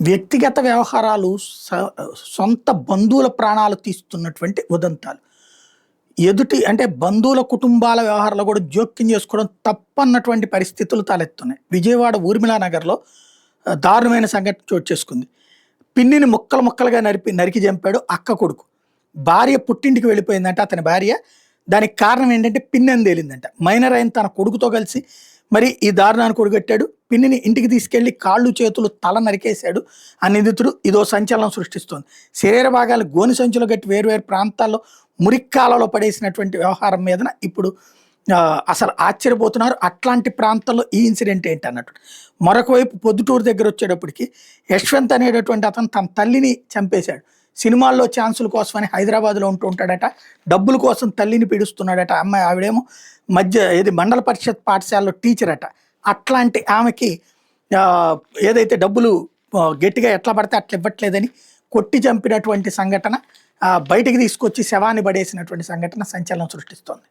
వ్యక్తిగత వ్యవహారాలు సొంత బంధువుల ప్రాణాలు తీస్తున్నటువంటి ఉదంతాలు. అంటే బంధువుల కుటుంబాల వ్యవహారాల్లో కూడా జోక్యం చేసుకోవడం తప్పన్నటువంటి పరిస్థితులు తలెత్తున్నాయి. విజయవాడ ఊర్మిళా నగర్‌లో దారుణమైన సంఘటన చోటు చేసుకుంది. పిన్నిని ముక్కలు ముక్కలుగా నరికి చంపాడు అక్క కొడుకు. భార్య పుట్టింటికి వెళ్ళిపోయిందంట అతని భార్య. దానికి కారణం ఏంటంటే పిన్ని అని తేలిందంట. మైనర్ అయిన తన కొడుకుతో కలిసి మరి ఈ దారుణానికి ఒడిగట్టాడు. పిన్నిని ఇంటికి తీసుకెళ్లి కాళ్ళు చేతులు తల నరికేశాడు ఆ నిందితుడు. ఇదో సంచలనం సృష్టిస్తోంది. శరీర భాగాలు గోని సంచులు గట్టి వేరువేరు ప్రాంతాల్లో మురిక్కాలలో పడేసినటువంటి వ్యవహారం మీదన ఇప్పుడు అసలు ఆశ్చర్యపోతున్నారు. అట్లాంటి ప్రాంతంలో ఈ ఇన్సిడెంట్ ఏంటి అన్నట్టు. మరొక వైపు పొద్దుటూరు దగ్గర వచ్చేటప్పటికి యశ్వంత్ అనేటటువంటి అతను తన తల్లిని చంపేశాడు. సినిమాల్లో ఛాన్సుల కోసమని హైదరాబాద్లో ఉంటూ ఉంటాడట. డబ్బుల కోసం తల్లిని పీడిస్తున్నాడట. అమ్మాయి ఆవిడేమో మండల పరిషత్ పాఠశాలలో టీచర్ అట. అట్లాంటి ఆమెకి ఏదైతే డబ్బులు గట్టిగా ఎట్లా పడితే అట్లా ఇవ్వట్లేదని కొట్టి చంపినటువంటి సంఘటన, బయటికి తీసుకొచ్చి శవాన్ని పడేసినటువంటి సంఘటన సంచలనం సృష్టిస్తోంది.